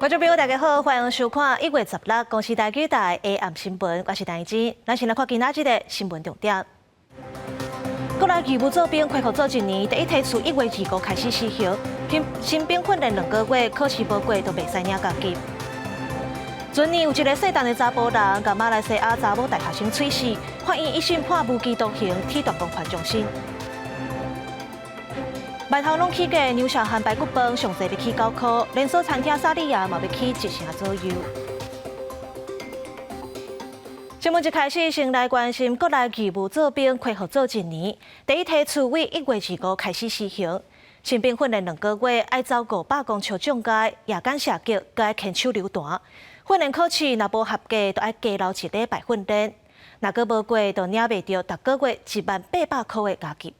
观众朋友，大家好，欢迎收看1月16公视台语台的暗新闻，我是陈怡真。咱先来看今仔日的新闻重点。国内义务做兵开课做1年，第一梯次1月25开始施行。新兵训练2个月，考试无过都袂使领甲级。前年有一个姓陈的查甫人，甲马来西亚查某大学生撮死，法院一审判无期徒刑，铁断公判终身。外头拢起价，牛小汉排骨饭上济要起9块，连锁餐厅沙利亚嘛要起1成左右。新闻一开始，先来关心国内义务做兵开课做1年，第一梯次为1月25开始施行。新兵训练2个月，爱走500公尺障界，夜间射击，佮爱牵手榴弹。训练考试若无合格，就爱加留1礼拜训练。若佫无过，就领袂到逐个月1万800块的加级。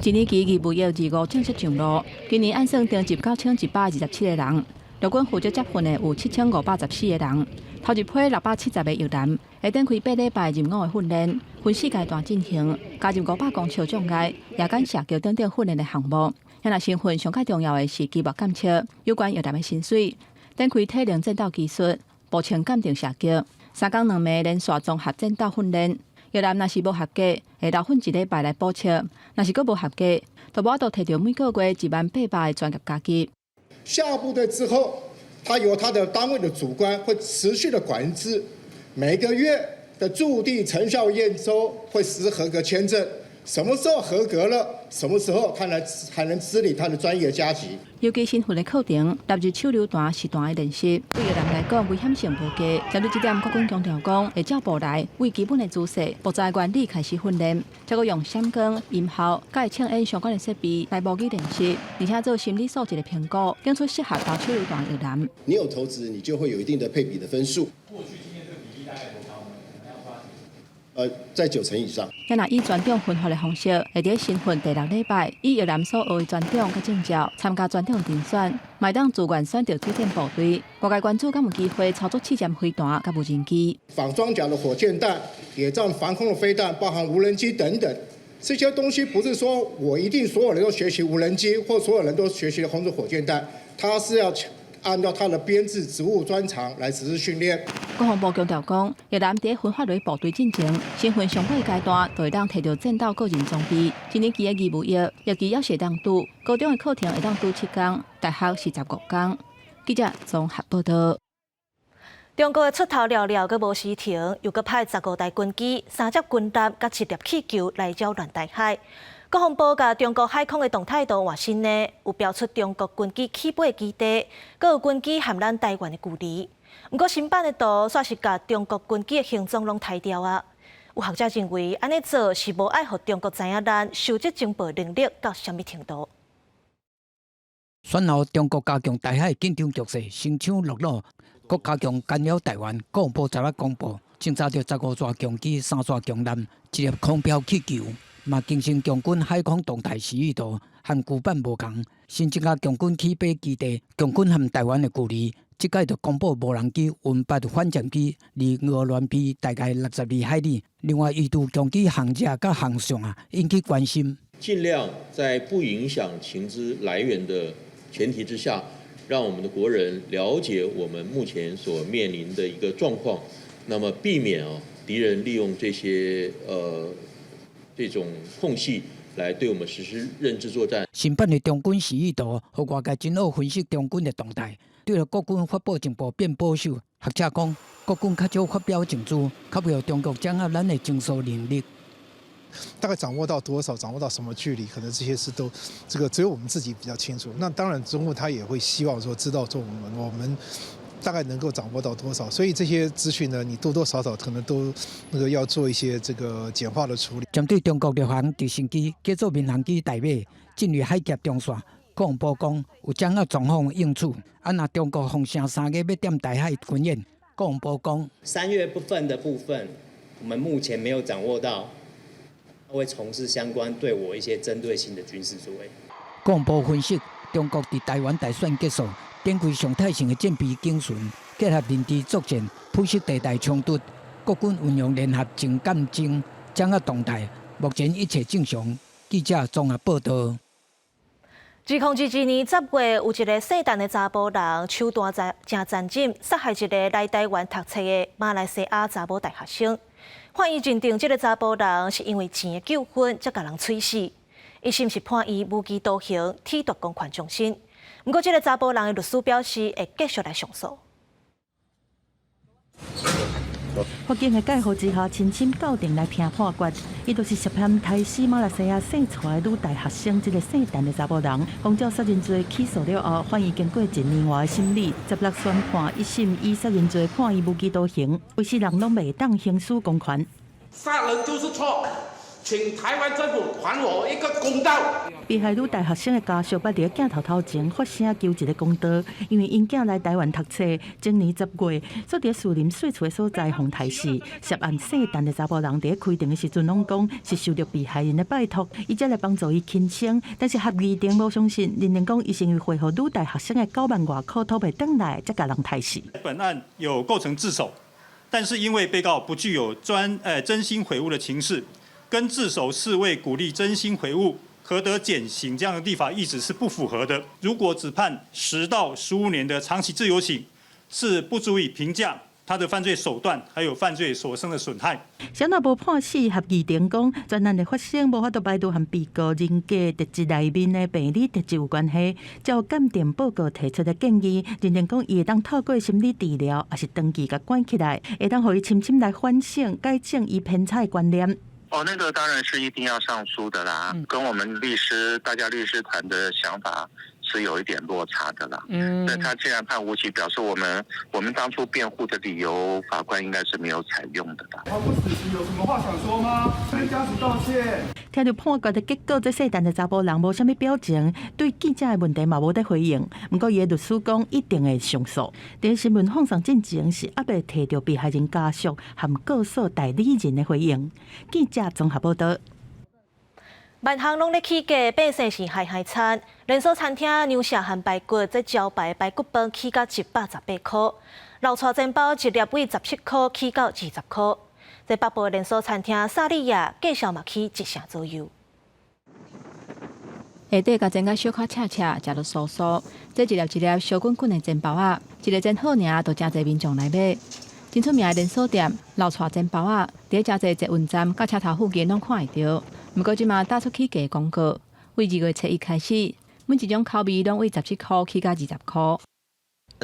1年期义务役25正式上路，今年按算订入9127个人，陆军负责接训的有7514个人。头一批670个役男会展开8礼拜任务的训练，分4阶段进行，加入500公尺障碍、夜间射击等等训练的项目。遐若身份上较重要的是机密检测、有关役男的薪水、展开体能战斗技术、步枪鉴定射击、3天2夜连续综合战斗训练。役男若是无合格，会留训1礼拜来补测；若是佫无合格，就无法度摕到每个月1万800的专业加级。下部队之后，他由他的单位的主管会持续的管制，每个月的驻地成效验收会实施合格签证。什么时候合格了，什么时候他才能支领他的专业加级。尤其新训的课程，纳入手榴弹、实弹的练习，对役男来讲危险性无低。针对这点，国军强调讲，会照步来，为基本的姿势、步骤原理开始训练，再搁用闪光、音效、甲会枪演相关的设备来模拟练习，而且做心理素质的评估，选出适合打手榴弹的役男。你有投资，你就会有一定的配比的分数。过去今年这个比例大概多高呢？可能要抓在9成以上。咱若以专长分发的方式，会伫新训第6礼拜，以役男所学的专长甲证照参加专长评选，麦当自愿选择推荐部队。各界关注敢有机会操作气舰飞弹甲无人机。仿装甲的火箭弹、野战防空的飞弹，包含无人机等等，这些东西不是说我一定所有人都学习无人机，或所有人都学习红色火箭弹，它是要按照他的编制、职务专长来实施训练。国防部强调讲，役男伫分发落部队进前，新训上尾阶段，就会当摕到战斗个人装备。1年期的义务役，役期要写当拄，高中的课程会当拄7天，大学是15天。记者综合报道。中国的出头了了，佮无时停，又佮派15台军机、3只军舰、佮7粒气球来扰乱大海。国防部甲中国海空的动态图换新呢，有标出中国军机起飞基地，佮有军机含咱台湾的距离。不过新版的图煞是甲中国军机的形状拢拆掉啊。有学者认为，安尼做是无爱互中国知影咱收集情报能力到什么程度。选后，中国加强台海紧张局势，声抢落落，搁加强干扰台湾。国防部昨仔公布，侦查到15座强机、3座强舰、1粒空标气球。嘛，形成强军海空动态示意图，和旧版无同。新增加强军起飞基地、强军和台湾的距离。即届就公布无人机、运8反舰机离俄罗斯大概62海里。另外，预度强机航架甲航向引起关心。尽量在不影响情资来源的前提之下，让我们的国人了解我们目前所面临的一个状况，那么避免敌人利用这些这种空隙来对我们实施认知作战。新版的中军示意图，和外界真好分析中军的动态，对了国军发布情报变保守。学者讲，国军较少发表证据，较袂中国掌握咱的侦搜能力。大概掌握到多少，掌握到什么距离，可能这些事都只有我们自己比较清楚。那当然，中国他也会希望说知道说我们大概能够掌握到多少，所以这些资讯呢，你多多少少可能都要做一些这个简化的处理。针对中国陆航直升机叫做民航机台马进入海峡中线，国防部讲有掌握状况应处。若中国封城3个月要点台海军演，国防部讲3月份的部分，我们目前没有掌握到，会从事相关对我一些针对性的军事作为。国防部分析，中国伫台湾大选结束。展开常态性的战备警巡，结合认知作战，普适地带冲突。国军运用联合情感侦，掌握动态。目前一切正常。记者综合报道。2021年10月，有一个姓陈的查甫人手段真残忍，杀害一个来台湾读册的马来西亚查某大学生。法院认定这个查甫人是因为钱的纠纷才甲人处死，一审是判伊无期徒刑，褫夺公权终身。不过，这个查甫人的律师表示会继续来上诉。法警的介入之下，深深校定来听判决，伊就是涉嫌杀死马来西亚姓蔡的女大学生，这个姓陈的查甫人，奉照杀人罪起诉了后，法院经过1年外的审理，16宣判一审以杀人罪判伊无期徒刑，为世人拢袂当行使公权。杀人就是错，请台湾政府还我一个公道。被害女大学生的家属捌伫镜头前发声求一个公道，因为因囝来台湾读册，前年10月，所伫树林睡厝的所在互杀死。涉案姓陈的查甫人伫开庭的时阵拢讲是受到被害人的拜托，伊才来帮助伊轻生，但是合议庭无相信，认定讲伊是因为恢复女大学生的9万外块讨袂返来，才甲人杀死。本案有构成自首，但是因为被告不具有真心悔悟的情事，跟自首是为鼓励真心悔悟，何得减刑这样的立法意旨是不符合的。如果只判10到15年的长期自由刑，是不足以评价他的犯罪手段还有犯罪所生的损害。小若无判死，合议庭讲专案的发生无法度排除和被告人格特质内面的病理特质有关系。照鉴定报告提出的建议，认定讲伊会当透过心理治疗，也是长期甲关起来，会当互伊深深来反省、改正伊偏差的观念。那个当然是一定要上诉的啦，跟我们大家律师团的想法是有一点落差的啦。那他既然判无期，表示我们当初辩护的理由，法官应该是没有采用的啦。他不死刑有什么话想说吗？跟家属道歉。听到判决的结果，这姓陈的查甫人无啥物表情，对记者的问题嘛无得回应。不过伊的律师讲一定会上诉。在新闻放送进前是还未摕到被害人家属和告诉代理人的回应。记者综合报道。万项拢咧起价，百姓是嗨餐。连锁餐厅牛舌和排骨，这招牌排骨饭起到118块，老串煎包一粒为17块，起到20块。在北部连锁餐厅萨莉亚，价销嘛起1成左右。下底甲煎甲小可赤赤，食到酥酥。这一粒小滚滚的煎包啊，一个煎好尔，都真侪民众来买。真出名的连锁店老串煎包啊，伫真侪捷运站甲车头附近拢看会到。不过即马打出起价广告，为2月初1开始，每一种口味拢为17块起到20块。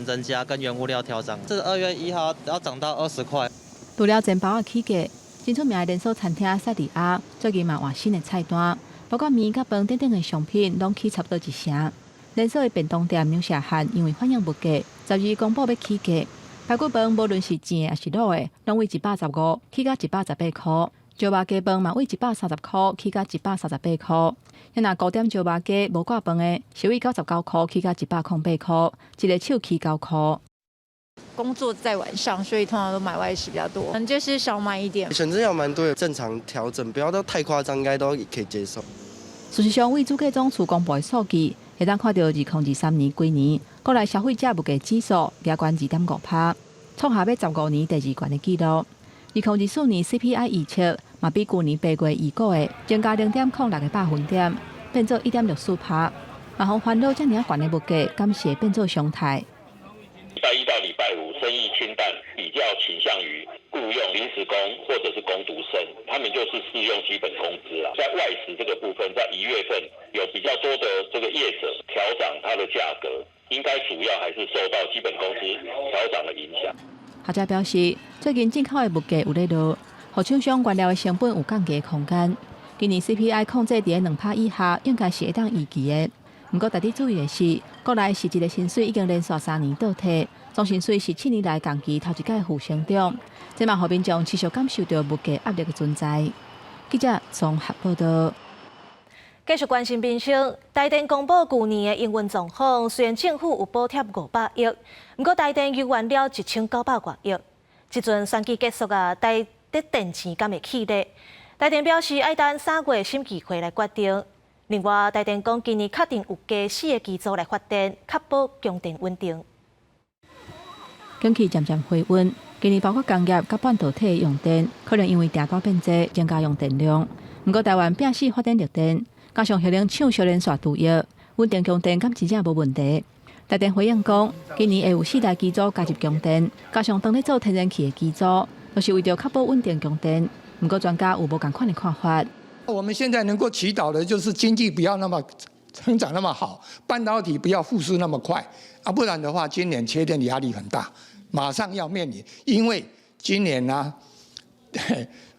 增加跟原物料调涨，这2月1号要涨到20块。除了煎包啊起价，真出名的连锁餐厅萨莉亚最近嘛换新的菜单，包括面甲饭等等的商品拢起差不多1成。连锁的便当店牛舌汉因为反应不佳，12公布要起价。排骨饭无论是煎还是卤的，拢为115起到118块。椒麻鸡饭嘛为130块起到138块。若古典椒麻鸡无挂饭的，是为99块起到108块，一个手起9块。工作在晚上，所以通常都买外食比较多，就是少买一点。选择有蛮多的，正常调整，不要到太夸张，应该都可以接受。事实上，为主计总处公布的数据，会当看到2023年规年国内消费者物价指数加悬2.5%，创下要15年第2悬的纪录。2024年 CPI 预测嘛比去年8月预估的增加0.06个百分点，变做1.64%。嘛，互烦恼遮尔悬的物价，敢是会变做常态？礼拜1到礼拜5生意清淡，比较倾向于雇用临时工或者是工读生，他们就是适用基本工资啦。在外食这个部分，在1月份有比较多的这个业者调涨它的价格，应该主要还是受到基本工资调涨的影响。学者表示，最近进口的物价有咧落，互厂商原料的成本有降低的空间。今年 CPI 控制伫2%以下，应该是会当预期的。不过，值得注意的是，国内实质的薪水已经连续3年倒退，总薪水是7年来同期头一届负成长，这嘛互民众持续感受到物价压力的存在。记者综合报道。继续关心民生，台电公布去年的营运状况，虽然政府有补贴500亿，不过台电又还了1900多亿。即阵选举结束啊，台电钱敢会起咧？台电表示爱等3月审议会来决定。另外，台电讲今年确定有加4个机组来发电，确保供电稳定。景气渐渐回温，今年包括工业甲半导体的用电，可能因为订单变多，增加用电量。不过台湾摒死发电绿电。加上核能厂小连续除役，有稳定供电敢真正无问题。台电回应讲，今年会有4台机组加入供电，加上当咧做天然气的机组，都是为着确保稳定供电。不过专家有无同款的看法。我们现在能够祈祷的就是经济不要那么成长那么好，半导体不要复苏那么快啊，不然的话，今年缺电的压力很大，马上要面临，因为今年呢、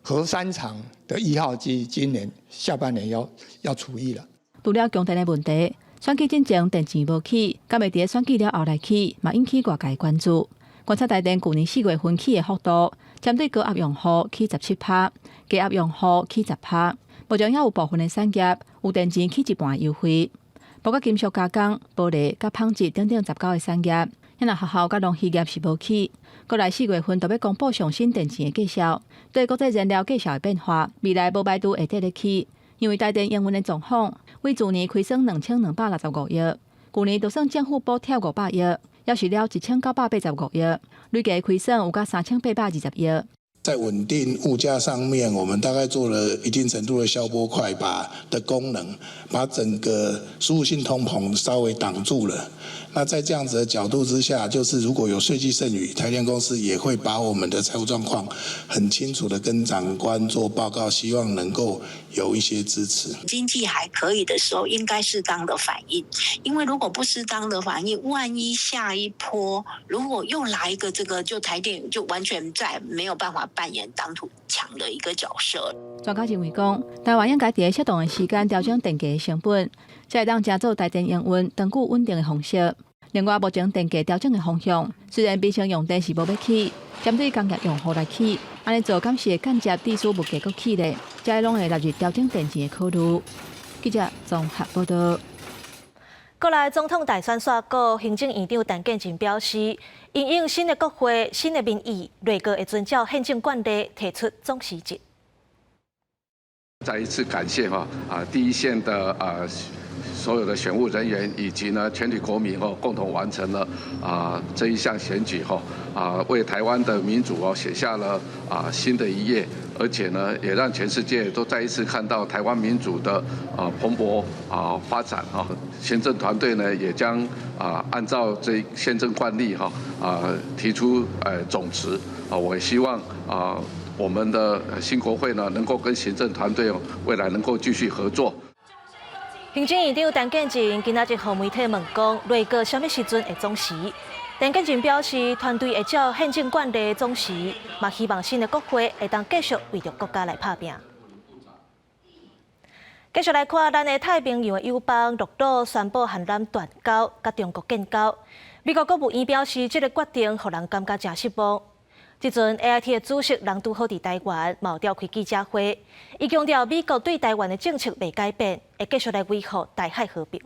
核3厂的1号机今年下半年要除役了。除了供电的问题，选举进前电钱无起，敢会伫选举了后来起，嘛引起外界关注。观察台电去年4月份起的幅度，针对高压用户起17%，低压用户起10%。目前也有部分的产业有电钱起一半优惠，包括金属加工、玻璃、甲纺织等等19个产业。因若学校甲农渔业是无起。过来4月份就要公布上新电钱的计销，对国际燃料计销的变化，未来无排除会得得起。因为台电营运的状况，为去年亏损2265亿，去年就算政府补贴500亿，也是了1985亿，累计亏损有到3820亿。在稳定物价上面，我们大概做了一定程度的消波块的功能，把整个输入性通膨稍微挡住了。那在这样子的角度之下，就是如果有税基剩余，台电公司也会把我们的财务状况很清楚的跟长官做报告，希望能够有一些支持。经济还可以的时候，应该适当的反应，因为如果不适当的反应，万一下一波如果又来一个这个，就台电就完全再没有办法扮演当土强的一个角色。专家认为讲，台湾应该在适当的时间调整电价的成本，才会当加做台电营运长久稳定的方式。另外，目前电价调整的方向，虽然变成用电是无要起，针对工业用户来起，安尼做敢是会间接低输物价阁起咧，这拢会纳入调整电钱的考虑。记者综合报道。国内总统大选煞过，行政院长陈建仁表示，因应新的国会、新的民意，内阁会遵照宪政惯例提出总辞职。再一次感谢第一线的所有的选务人员以及呢全体国民共同完成了这一项选举为台湾的民主写下了新的一页，而且呢也让全世界都再一次看到台湾民主的蓬勃发展行政团队呢也将按照这宪政惯例提出总辞我也希望我们的新国会呢能够跟行政团队未来能够继续合作。行政院长陈建仁今仔日向媒体问讲，内阁什么时阵会总辞？陈建仁表示，团队会照宪政惯例总辞，嘛希望新的国会会当继续为着国家来打拼。继续来看，咱的太平洋的友邦陆岛宣布和咱断交，甲中国建交。美国国务院表示，这个决定让人感觉真失望。即阵 AIT 的主席人拄好伫台湾，嘛有召开记者会，伊强调美国对台湾的政策未改变，会继续来维护台海和平。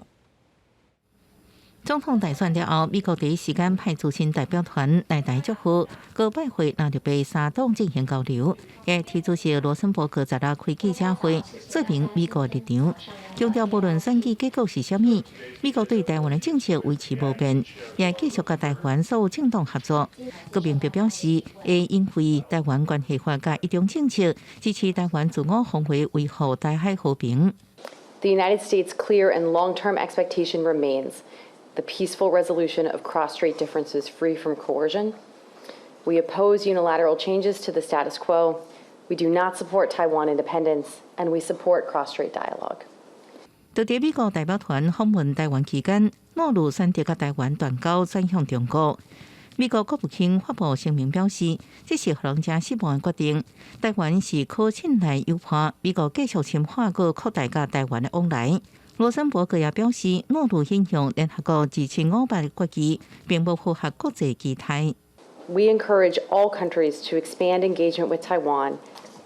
总统大选了后，美国第一时间派驻新代表团来台祝福，各拜会那就被三党进行交流。AIT 主席罗森伯格昨日开记者会，说明美国的立场，强调无论选举结果是什么，美国对台湾的政策维持不变，也继续甲台湾所有政党合作。佮明确表示，会因为台湾关系法甲一中政策，支持台湾自我防卫，维护台海和平。The United States' clear and long-term expectation remains the peaceful resolution of cross-strait differences free from coercion. We oppose unilateral changes to the status quo. We do not support Taiwan independence, and we support cross-strait dialogue. 在美国代表团访问台湾期间，诺鲁选择甲台湾断交，转向中国。美国国务卿发布声明表示，这是让人真失望的决定。台湾是可信赖友伴，美国继续深化和扩大甲台湾的往来。罗森伯格也表示，诺鲁影响联合国支持500个国旗，并不符合国际期待。We encourage all countries to expand engagement with Taiwan.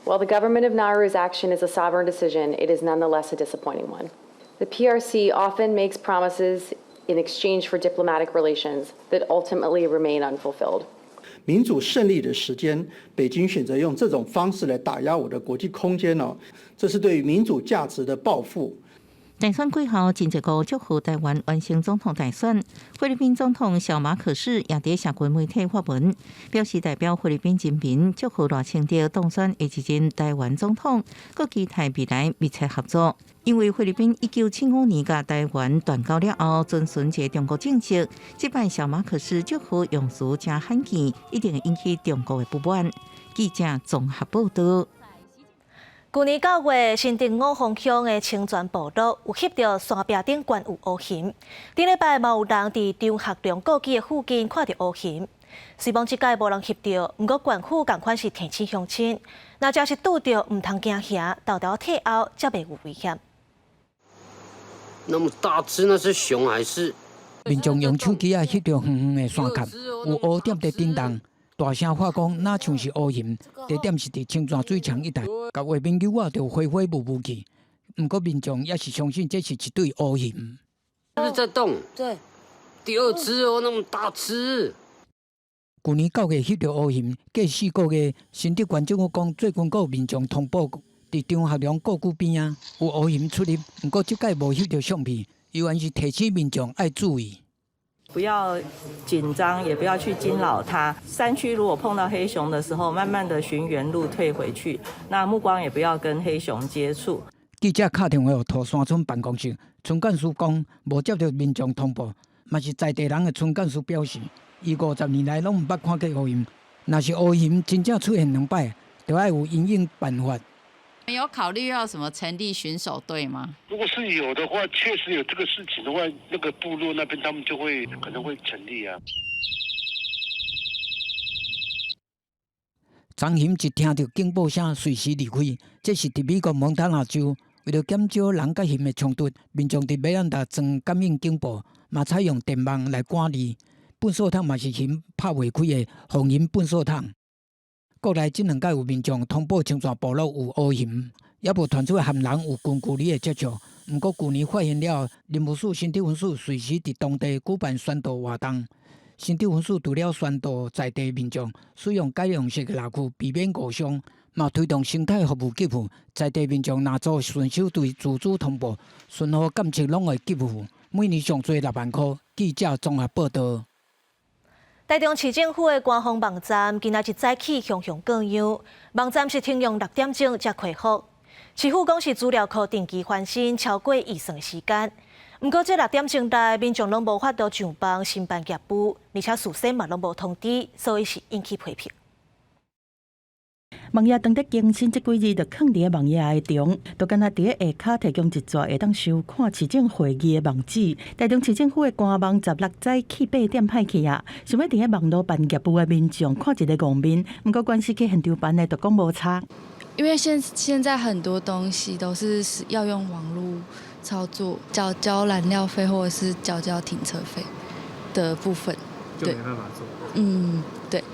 While the government of Nauru's action is a sovereign decision, it is nonetheless a disappointing one. The PRC often makes promises in exchange for diplomatic relations that ultimately remain unfulfilled. 民主胜利的时间，北京选择用这种方式来打压我的国际空间这是对于民主价值的报复。大选过后，真侪个祝福台湾完成总统大选。菲律宾总统小马可仕也伫社群媒体发文，表示代表菲律宾人民祝福赖清德当选下一任台湾总统，佮期待未来密切合作。因为菲律宾1975年甲台湾断交了后，遵循一个中国政策，即摆小马可仕祝福用词真罕见，一定会引起中国的不满。记者综合报道。去年9月，新竹5峰乡的清泉部落有翕到山壁顶悬有乌云。顶礼拜嘛有人伫张学良故居的附近看到乌云，虽望即届无人翕到，不过县府同款是提醒乡亲，若假是拄到，唔通惊吓，豆豆退后才袂有危险。那么大只，那是熊还是？民众用手机啊翕到远远的山坎，有乌点在震动。大声喊讲，哪像是乌云？地点是伫清泉水墙一带，甲画面牛啊就灰灰雾雾去。不过民众也是相信这是一对乌云。是不是在动？对。第二只哦，那么大只。去年9月翕到乌云，过4个月，新竹县政府讲，最近有民众通报，伫张学良故居边啊有乌云出入。不过即届无翕到相片，依然是提醒民众要注意。不要紧张，也不要去惊扰它。山区如果碰到黑熊的时候，慢慢的寻原路退回去。那目光也不要跟黑熊接触。记者打电话予土山村办公室，村干事讲无接到民众通报，嘛是在地人的村干事表示，伊50年来拢毋捌看过乌云。若是乌云真正出现2摆，就要有因应办法。有考虑要什么成立巡守队吗？如果是有的话，确实有这个事情的话，那个部落那边他们就会可能会成立啊。张հիմ一听到警报声，随时离开。这是伫美国蒙大拿州，为了减少人甲հիմ的冲突，民众伫马兰达装感应警报，嘛采用电网来管理。粪扫桶嘛是հիմ拍袂开的防蝇粪扫桶。国内这2届有民众通报清泉部落有乌云，也无传出含人有近距离的接触。不过去年发现了，林务署、新竹分署随时伫当地举办宣导活动。新竹分署除了宣导在地民众使用改良式的垃圾，避免误伤，嘛推动生态服务给付。在地民众若做顺手对自主通报，顺河监测拢会给付，每年上最6万块。记者综合报道。台中市政府的官方网站今仔日早起雄雄各样，网站是停用6点钟才开放。市府讲是资料库定期翻新超过预算的时间，不过这6点钟内民众拢无法度上网申办业务，而且事先嘛拢无通知，所以是引起批评。网页当得更新，这几日就放伫网页内中，都敢若伫下骹提供一撮会当收看市政会议的网址。台中市政府的官网16早起8点歹去啊，想要伫网络办业务的民众看一个网面，不过关系去现场办的就讲无差。因为现在很多东西都是要用网络操作，交燃料费或者是交停车费的部分，就没办法做。对，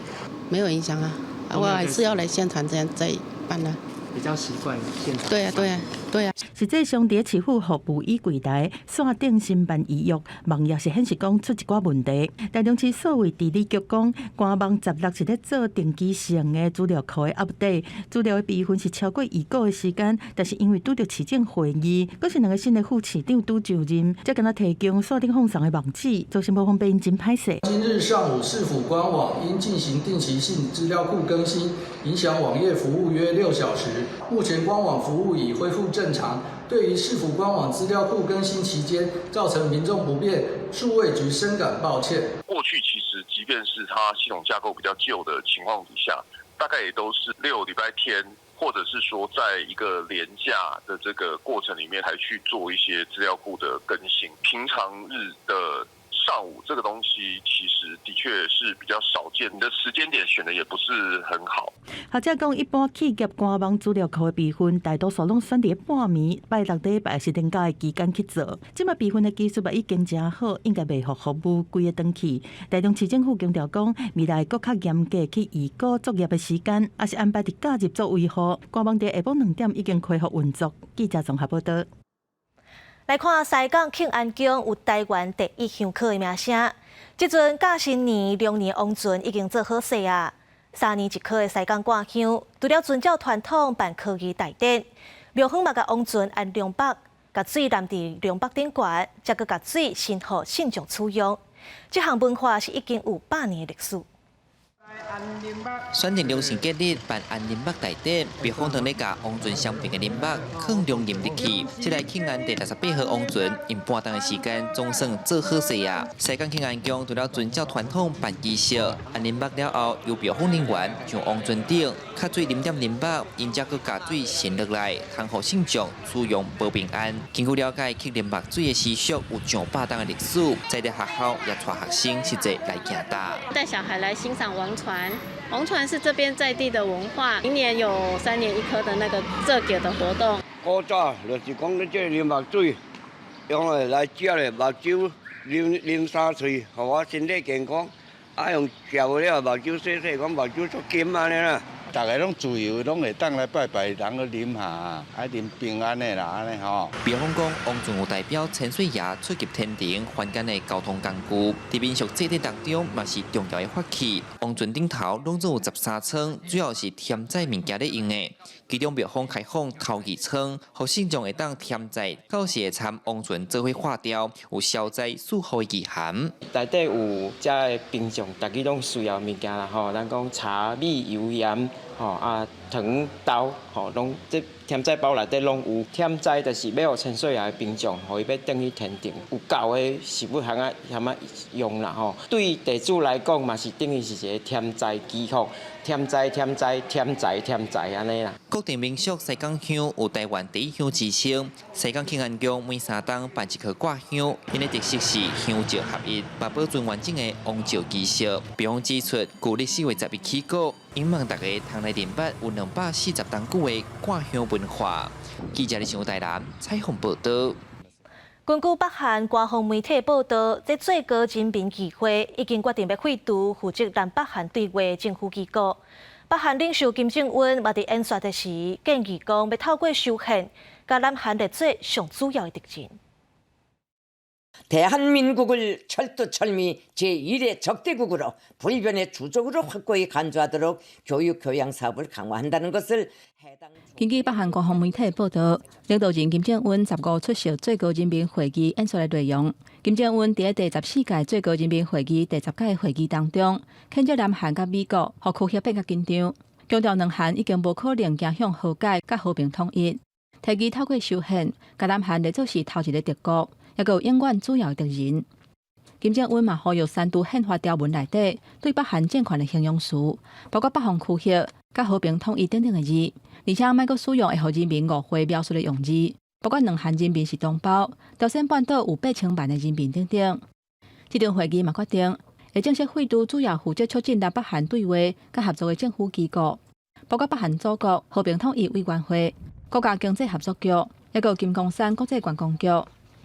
没有影响啊。我还是要来现场这样再办啊。比较习惯现场。对啊。实际上，伫市府服务以柜台线顶申办预约，网页是显示讲出一寡问题。台中市所谓地理局讲，官网16是咧做定期性的资料库的 update， 资料的备份是超过预估的时间，但是因为拄着市政会议，佫是2个新的副市长拄就任，才敢若提供锁定放送的网址，造成无方便真歹势。今日上午，市府官网因进行定期性资料库更新，影响网页服务约6小时。目前官网服务已恢复正常。对于市府官网资料库更新期间造成民众不便，数位局深感抱歉。过去其实即便是它系统架构比较旧的情况底下，大概也都是6礼拜天，或者是说在一个连假的这个过程里面，才去做一些资料库的更新。平常日的上午这个东西其实的确是比较少见，你的时间点选的也不是很好。学者讲，一般企业官网资料库的备份，大多数拢选伫半暝、拜6礼拜是连假的期间去做。即卖备份的技术嘛已经真好，应该袂互服务规个档期。台中市政府强调讲，未来更较严格去预估作业的时间，也是安排伫假日做维护。官网伫下晡2点已经恢复运作。记者综合报道。来看西港庆安宫有台湾第1香客的名声，即阵甲新年、龙年王船已经做好势啊。3年1科的西港挂香，除了遵照传统办科仪大典，庙方嘛甲王船安龙北，把水淋伫龙北顶悬，再搁把水先予信众取用。这项文化是已经有100年的历史。 选定良辰吉日办安林北大典，避风塘咧甲王船相并的林北放龙吟入去。这来庆安第68号王船，用半冬的时间总算做好势啊！西港庆安宫除了遵照传统办仪式，安林北了后，由避风人员上王船顶，卡水淋点林北，因则搁加水渗落来，通互信众使用保平安。根据了解，克林北水的习俗有上100年的历史，在地学校也带学生实际来行搭，带小孩来欣赏王船。 王船是这边在地的文化，明年有3年1科的那个这个的活动。古早就是讲咧，这啉目水，用来食咧目酒，啉3岁，互我身体健康。啊，用调了目酒洗洗，讲目酒足金安尼啦。大家拢自由，拢会当来拜拜，人去啉下，爱啉平安的啦，安尼吼。比方讲，王船有代表千岁爷出入天庭，凡间的交通工具，伫民俗祭典当中，嘛是重要的法器。王船顶头拢总有13层，主要是添载物件咧用的。其中庙方开放头2层，互信众会当添载，到时会参王船做伙化掉，有消灾祝福的意涵。内底有遮的平常，大家拢需要物件啦吼，咱讲茶、米、油、盐。 吼啊，糖豆吼，拢这添载包内底拢有添载，就是要互千岁爷平常，互伊要登去天庭，有够的是要含啊用啦吼。对地主来讲嘛是等于是一个添载记号，添载安尼啦。固定民俗西港乡有台湾第1乡之称，西港庆安宫每3冬办1颗挂香，因的特色是香石合一，把保存完整的王石仪式。比方指出，旧历史为11起过。 希望大家通来明白有240冬久的挂香文化。记者李上台南采访报道。根据北韩官方媒体报道，这最高人民议会已经决定要废除负责南北韩对话的政府机构。北韩领袖金正恩嘛伫演说的时建议讲，要透过修宪，甲南韩列做上主要的敌人。 대한민국을 철두철미 제1의 적대국으로 불변의 주적으로 확고히 간주하도록 교육 교양 사업을 강화한다는 것을 해당. 根据北韩官方媒体报道，领导人金正恩15出席最高人民会议演说的内容。金正恩伫第14届最高人民会议第10届会议当中，谴责南韩甲美国互区协变较紧张，强调两韩已经无可能走向和解甲和平统一，提议透过修宪，甲南韩列作是头一个敌国。 也有永远主要敌人。金正恩嘛呼吁删除宪法条文内底对北韩政权的形容词，包括北韩区协、甲和平统一等等的字，而且莫阁使用会互人民误会描述的用字，包括两韩人民是同胞，朝鲜半岛有800万的人民等等。这场会议嘛决定会正式废除主要负责促进南北韩对话甲合作的政府机构，包括北韩祖国和平统一委员会、国家经济合作局，也有金刚山国际观光局。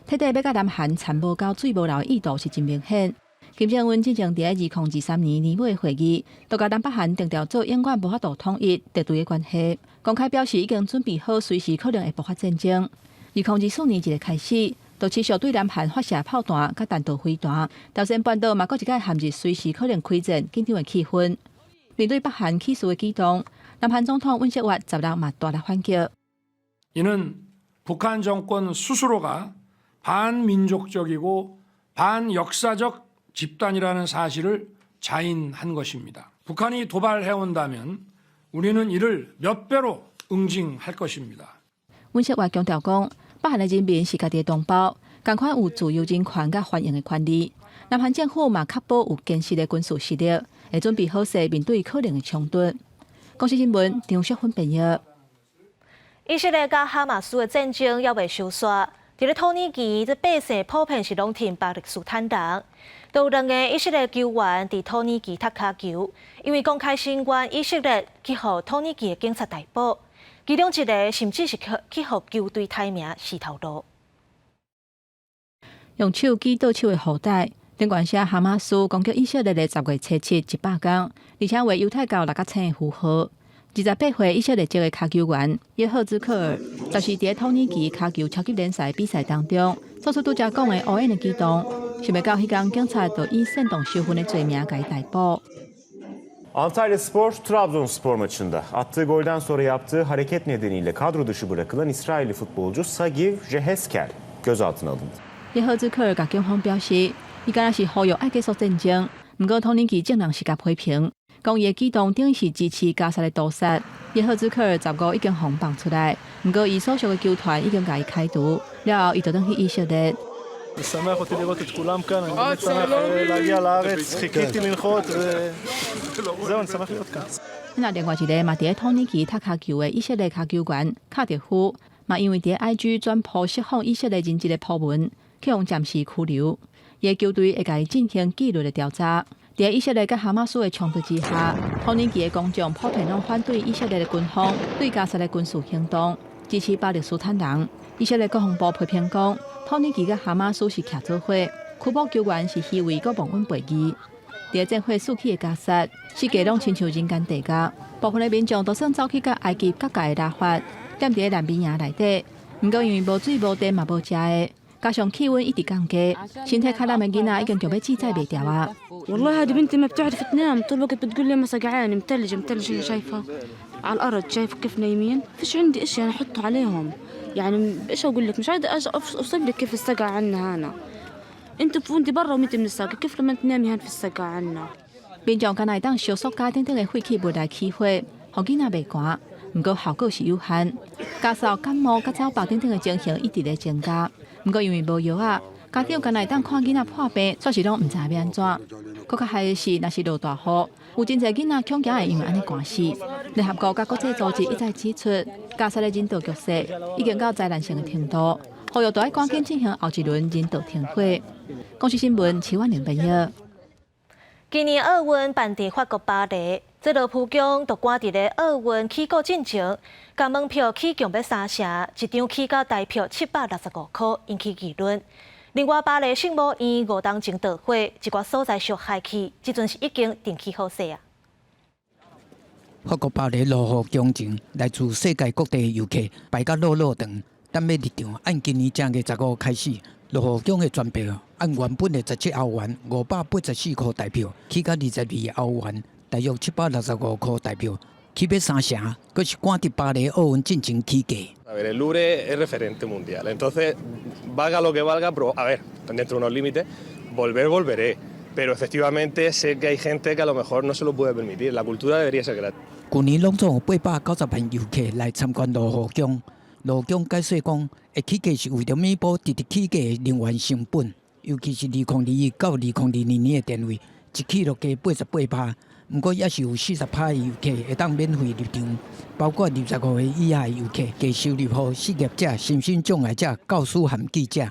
体地要甲南韩残无交水无流的意图是真明显。金正恩之前伫2023年年尾的会议，都甲南北韩定调做永远无法度统一敌对的关系，公开表示已经准备好随时可能会爆发战争。2024年一开始，就持续对南韩发射炮弹甲弹道飞弹，朝鲜半岛嘛搁一届陷入随时可能开战紧张的气氛。面对北韩起事的举动，南韩总统尹锡悦16嘛大力反击。 이는 북한 정권 스스로가 반민족적이고 반역사적 집단이라는 사실을 자인한 것입니다. 북한이 도발해온다면 우리는 이를 몇 배로 응징할 것입니다. 尹锡悦强调讲，北韩的人民是家己的同胞，同款有自由人权甲欢迎的权利。南韩政府嘛确保有坚实的军事实力，会准备好势面对可能的冲突。公司新闻张淑芬编译。以色列甲哈马斯的战争还未收煞。 伫咧土耳其，这百姓普遍是拢挺巴历史坦然，都有2个以色列球员伫土耳其踢骹球，因为公开声援以色列去互土耳其的警察逮捕，其中一个甚至是去互球队提名死头路。用手机倒手的后代，顶管写哈马斯攻击以色列的10月初7 100天，而且为犹太教6个星的符号。 28岁以色列籍的卡球员耶赫兹克尔，就是伫土耳其卡球超级联赛比赛当中，做出拄则讲的乌烟的举动，想要到迄天警察就以煽动仇恨的罪名甲伊逮捕。Antalyaspor Trabzonspor maçında attığı golden sonra yaptığı hareket nedeniyle kadro dışı bırakılan İsrailli futbolcu Sagiv Jehezkel gözaltına alındı. 叶赫兹克尔甲警方表示，伊敢若是呼吁爱结束战争，不过托尼基证人是甲批评，讲伊的举动等于是支持加沙的屠杀。叶赫兹克尔15已经放放出来，不过伊所属的球团已经甲伊开除，了后伊就等去以色列。 משמח אותי לראות את כולם כאן, אני באמת שמח להגיע לארץ, חיכיתי לנחות וזהו, אני שמח להיות כאן. 那另外一个嘛，伫托尼基踢骹球的以色列骹球员卡迪夫，嘛因为伫 IG 转播释放以色列人质的波文，去用暂时拘留。伊的球队会甲伊进行纪律的调查。伫以色列甲哈马斯的冲突之下，托尼基的公众普遍拢反对以色列的军方对加沙的军事行动，支持巴勒斯坦人。以色列国防部批评讲。 托尼基甲哈马斯是徛做伙，拘捕球员是虚伪，佮忘恩背义。伫战火四起的加沙，世界拢亲像人间地狱。部分的民众都算走去甲埃及各界的拉法，踮伫南边野内底。不过因为无水无电嘛无食的，加上气温一直降低，身体较烂的囡仔已经就要记载袂掉啊。والله هذه بنتي ما بتعرف تنام طول الوقت بتقول لي مسقعاني متلج متلج اللي شايفه على الارض شايفه كيف نايمين فيش عندي اشي انا احطه عليهم يعني ايش اقول لك مش قادره اوصف لك كيف السقع عنا هنا انت برا وانت من السقع كيف لما تنامي هون في السقع عنا 民众敢来当烧塑胶等等的废弃物来起火，互囡仔袂寒，不过效果是有限。加上感冒、甲走病等等的情形一直在增加，不过因为无药啊，家长敢来当看囡仔破病，煞是拢唔知要安怎。更较害的是，若是落大雨，有真侪囡仔恐惊会因为安尼寒死。联合国甲国际组织一再指出，加沙的人道局势已经到灾难性的程度，呼吁要赶紧进行后一轮人道停火。公司新闻，齐婉玲报道。 今年奥运办伫法国巴黎，这罗浦江就赶伫咧奥运起过进前，甲门票起价要3成，一张起价大票765块，引起议论。另外，巴黎圣母院5当前导火，一寡所在烧害去，即阵是已经电气好势啊。法国巴黎罗湖江前，来自世界各地游客排甲落长，等要入场。按今年正月15开始。 罗湖江的全票按原本的17欧元584块大票，起到22欧元，大约765块大票，起要3成，佫是赶伫巴黎奥运进前起价。A ver, el Louvre es referente mundial, entonces valga lo que valga, pero a ver, dentro de unos límites, volveré. Pero efectivamente sé que hay gente que a lo mejor no se lo puede permitir. La cultura debería ser gratis. 去年拢总有890万游客来参观罗湖江。 罗江解释讲，会起价是为着弥补直直起价的能源成本，尤其是2021到2022年的电费，一起落加88%。不过也是有40%的游客会当免费入场，包括25岁以下的游客、低收入户、失业者、身心障碍者、教师和记者。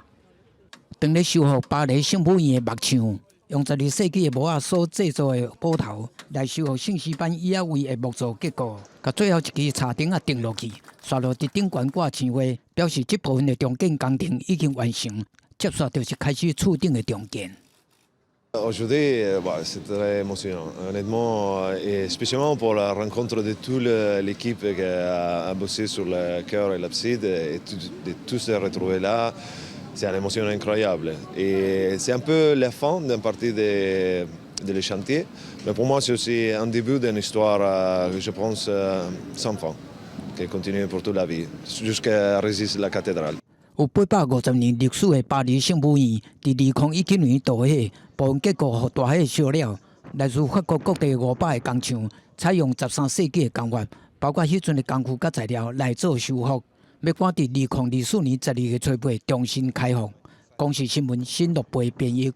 当咧修复巴黎圣母院的木墙，用12世纪的木仔所制作的堡头来修复圣诗班以外的木造结构。 甲最后一支叉钉啊钉落去，刷落伫顶悬挂青花，表示这部分的重建工程已经完成，接下就是开始厝顶的重建。 Aujourd'hui, c'est très émotionnant, honnêtement, et spécialement pour la rencontre de toute l'équipe qui a bossé sur le chœur et l'abside, et de tous se retrouver là, c'est une émotion incroyable. Et c'est un peu la fin d'une partie de le chantier, mais pour moi c'est aussi un début d'une histoire que je pense sans fin, qui continue pour toute la vie, jusqu'à résister la cathédrale. 有850年历史的巴黎圣母院，伫2019年倒火，部分结构予大火烧了。来自法国各地500个工厂，采用13世纪的工法，包括迄阵的工具甲材料来做修复。要赶伫2024年12月初8重新开放。公视新闻新乐培编译。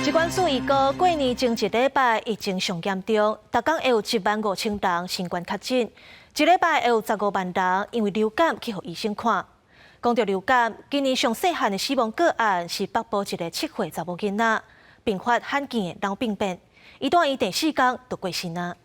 疾管署预告，过年前一礼拜疫情上严重，逐天会有75000人新冠确诊，一礼拜会有15万人因为流感去互医生看。讲到流感，今年上细汉的死亡个案是北部一个7岁查某囡仔，并发罕见的脑病变，伊住院第4天就过身啊。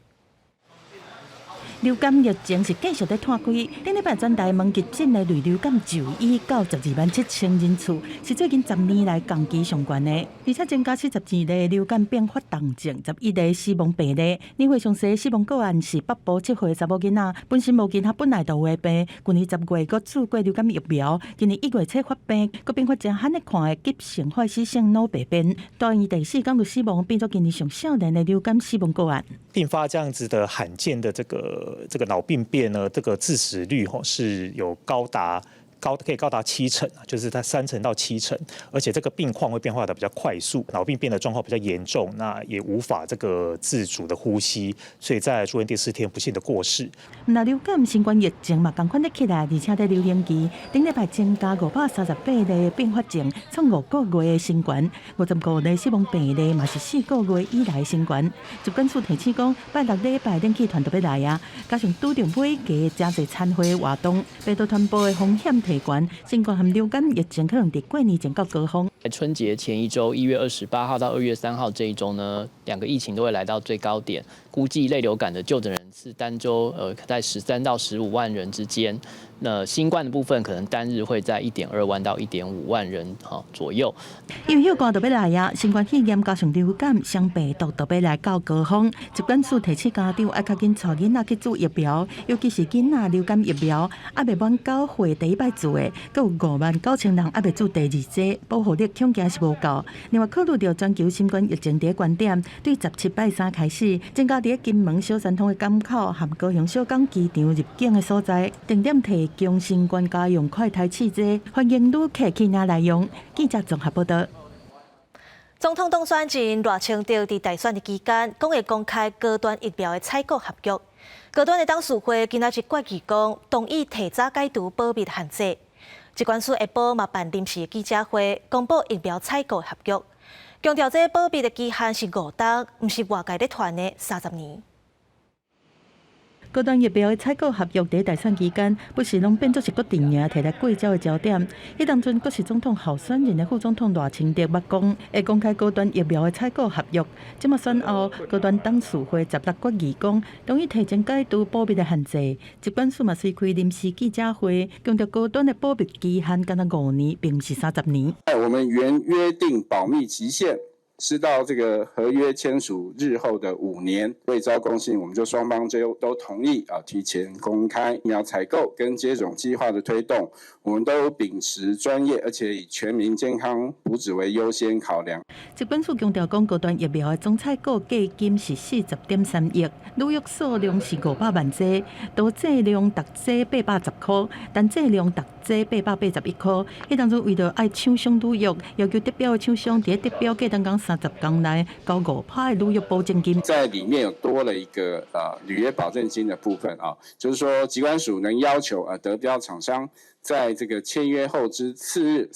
流感疫情是继续在拖开，顶礼拜全台门急诊的类流感就医到12.7万人次，是最近10年来同期上悬的，而且增加42例流感并发重症，11例死亡病例。年会详细死亡个案是北部7岁查某囡仔，本身无其他本来就有的病，去年10月佫注过流感疫苗，今年1月初发病，佫并发真罕的看的急性坏死性脑病变，大医第4天就死亡，变作今年上少年的流感死亡个案。并发这样子的罕见的这个脑病变呢，这个致死率是有可以高达70%啊，就是在30%到70%，而且这个病况会变化的比较快速，脑病变的状况比较严重，那也无法这个自主的呼吸，所以在住院第4天不幸的过世。那流感新冠疫情嘛，同款的起来，而且在流行期，顶礼拜增加538例并发症，创5个月的新冠，55例死亡病例嘛是4个月以来的新冠。疾管署提醒讲，拜6礼拜冷气团都要来啊，加上拄着买价真侪餐会活动，病毒传播的风险提悬，新冠和流感疫情可能在过年前到高峰。春节前一周，1月28号到2月3号这一周呢，2个疫情都会来到最高点。估计类流感的就诊人次单周在13到15万人之间。那新冠的部分可能单日会在1.2万到1.5万人左右。因为休假就要来啊，新冠肺炎加上流感相病毒都要来到高峰。疾管署提醒家长要较紧带囡仔去注疫苗，尤其是囡仔流感疫苗，还未满9岁第一摆注的，还有59000人还未注第2剂，保护力恐惊是无够。另外，考虑到全球新冠疫情第一观点，对17拜3开始，增加伫金门小三通的港口和高雄小港机场入境的所在，定点提供新冠家用快筛试剂，欢迎旅客去那来用。记者综合报道。总统当选人赖清德伫大选的期间，讲会公开高端疫苗的采购合约。高端的董事会今仔日决议讲，同意提早解除保密限制。疾管署下晡嘛办临时记者会，公布疫苗采购合约，强调这保密的期限是5年，不是外界咧传的30年。高端疫苗的采购合约在大选期间，不时拢变作是各电影摕来过招的焦点。迄当阵，阁是总统候选人的副总统赖清德捌讲，会公开高端疫苗的采购合约。即么选后，高端董事会16决议讲，同意提前解除保密的限制。疾管署嘛随开临时记者会，强调高端的保密期限敢若5年，并不是30年。我们原约定保密期限是到这个合约签署日后的5年，未遭公信，我们就双方都同意提前公开疫苗采购跟接种计划的推动，我们都秉持专业，而且以全民健康福祉为优先考量。疾管署强调讲，高端疫苗的总采购价金是40.3亿，预约数量是500万剂，多剂量逐剂810块，单剂量逐剂881块。迄当中为了爱厂商预约，要求得标的厂商伫得标价当中30天内交5%的履约保证金，在里面有多了一个履约保证金的部分啊，就是说疾管署能要求得标厂商在这个签约后之次日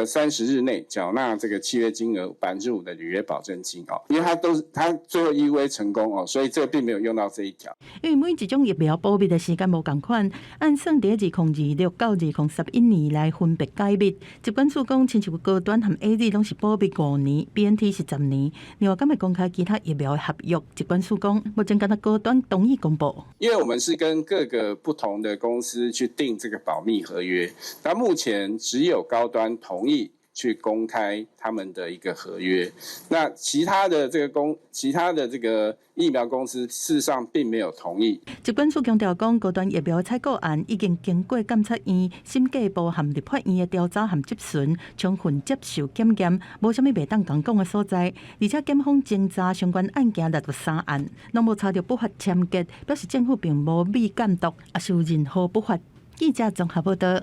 30日内缴纳这个契约金额5%的履约保证金哦，因为他最后依规成功哦，所以这个并没有用到这一条。因为每一种疫苗保密的时间无同款，按算伫2026到2011年来分别解密。疾管署讲，亲像高端和 AZ 拢是保密5年 ，BNT 是10年。另外，敢会公开其他疫苗的合约？疾管署讲，目前敢若高端同意公布。因为我们是跟各个不同的公司去订这个保密合约，那目前只有高端同意去公开他们的一个合约，那其他的这个疫苗公司事实上并没有同意。疾管署强调讲，高端疫苗的采购案已经经过监察院、审计部和立法院的调查和质询，充分接受检验，无啥物袂当讲的所在。而且检方侦查相关案件63案，拢无查到不法签结，表示政府并无秘监督，也是有任何不法。记者综合报道。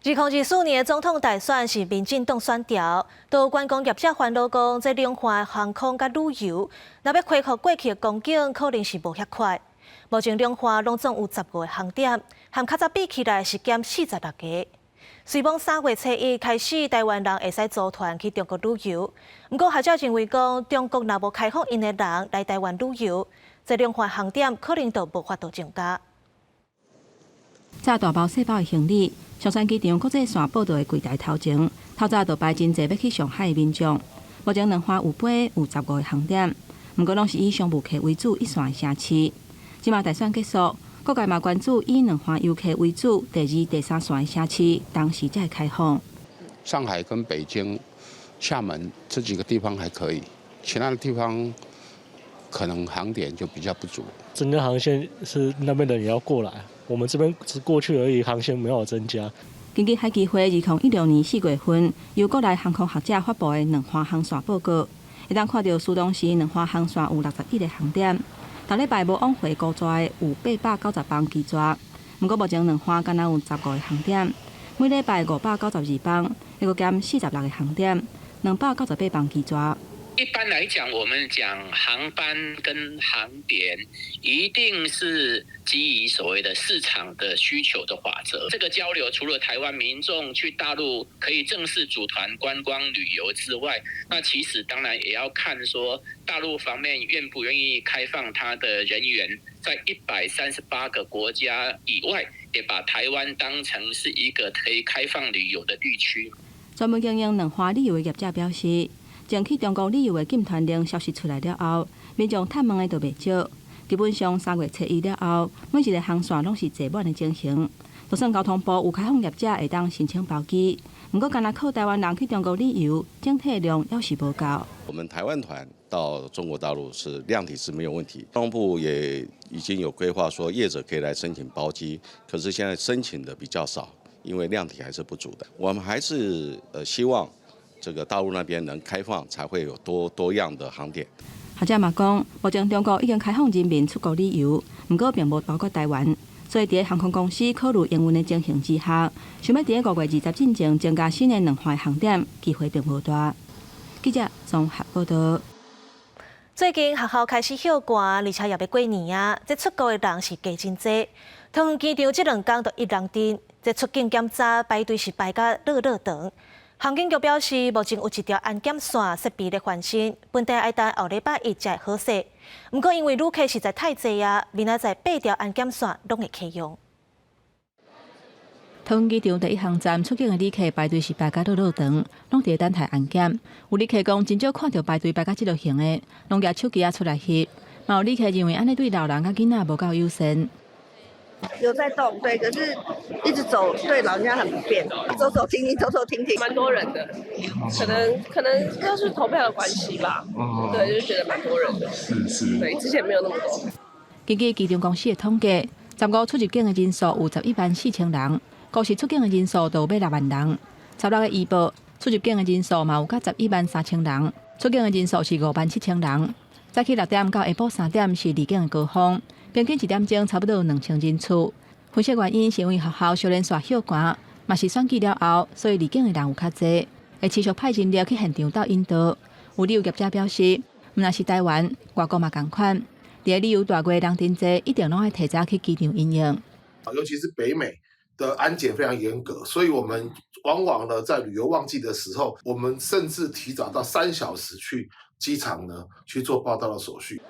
2024年的总统大选是民进党选调，都观光业者烦恼讲，这两环航空甲旅游，若要恢复过去的光景，可能是无遐快。目前两环拢总有10个航点，和较早比起来是减46个。虽讲3月初1开始，台湾人会使组团去中国旅游，不过学者认为讲，中国若无开放因的人来台湾旅游，这两环航点可能就无法度增加。在大包小包的行李，松山机场国际线报道的柜台头前，透早就排真侪要去上海的民众。目前两环有10个航点，不过拢是以商务客为主一线的城市。即马大选结束，各界嘛关注以两环游客为主，第二、第三线城市当时才会开放。上海跟北京、厦门这几个地方还可以，其他的地方可能航点就比较不足。整个航线是那边的人要过来，我们这边只过去而已，航线没有增加。根据海基会2016年4月份由国内航空学者发布的两环航线报告，会当看到苏东市两环航线有61个航点，头礼拜无往回高抓的有890班机抓，不过目前两环敢若有15个航点，每礼拜592班，会阁减46个航点，298班机抓。一般来讲，我们讲航班跟航点，一定是基于所谓的市场的需求的法则。这个交流除了台湾民众去大陆可以正式组团观光旅游之外，那其实当然也要看说大陆方面愿不愿意开放他的人员，在138个国家以外，也把台湾当成是一个可以开放旅游的地区。专门经营两环旅游的业者表示，前去中国旅游的禁团令消息出来了后，民众探问的就袂少。基本上3月初1了后，每一个航线拢是坐满的情形。就算交通部有开放业者会当申请包机，不过干那靠台湾人去中国旅游，整体量要是无够。我们台湾团到中国大陆是量体是没有问题，交通部也已经有规划说业者可以来申请包机，可是现在申请的比较少，因为量体还是不足的。我们还是希望这个大陆那边能开放，才会有多样的航点。学者嘛讲，目前中国已经开放人民出国旅游，不过并无包括台湾，所以伫航空公司考虑营运的情形之下，想要伫5月20进前增加新的两环航点，机会并无大。记者综合报道。最近学校开始休寒，而且也要过年啊，这出国的人是加真多。桃园机场这2天都一人订，这出境检查排队是排甲热长。航警局表示，目前有一条安检线设备咧翻新，本地要等后礼拜1才会好势。不过因为旅客实在太多啊，明仔载8条安检线拢会启用。桃园机场第1航站出境的旅客排队是排甲热长，拢伫等待安检。有旅客讲，真少看到排队排甲这落型的，拢举手机出来翕。嘛有旅客认为安尼对老人甲囡仔无够友善。有在动，对，可是一直走对老人家很不便，走走停停，走走停停，蛮多人的，可能就是投票的关系吧，对，就觉得蛮多人的，是，对，之前没有那么多。根据机场公司的统计，15出入境的人数有11万4千人，公司出境的人数就有6万人。16个医保出入境的人数嘛有甲11万3千人，出境的人数是5万7千人。早起6点到下晡3点是离境的高峰。平均1点钟差不多有2000人次。分析原因是因为学校小年煞休寒，嘛是选举了后，所以离境的人有较侪，会持续派人力去现场到引导。有旅游业者表示，毋但是台湾，外国嘛同款。伫旅游大月人真侪，一定拢要提早去机场营业。尤其是北美的安检非常严格，所以我们往往呢在旅游旺季的时候，我们甚至提早到3小时去机场呢去做报到的手续。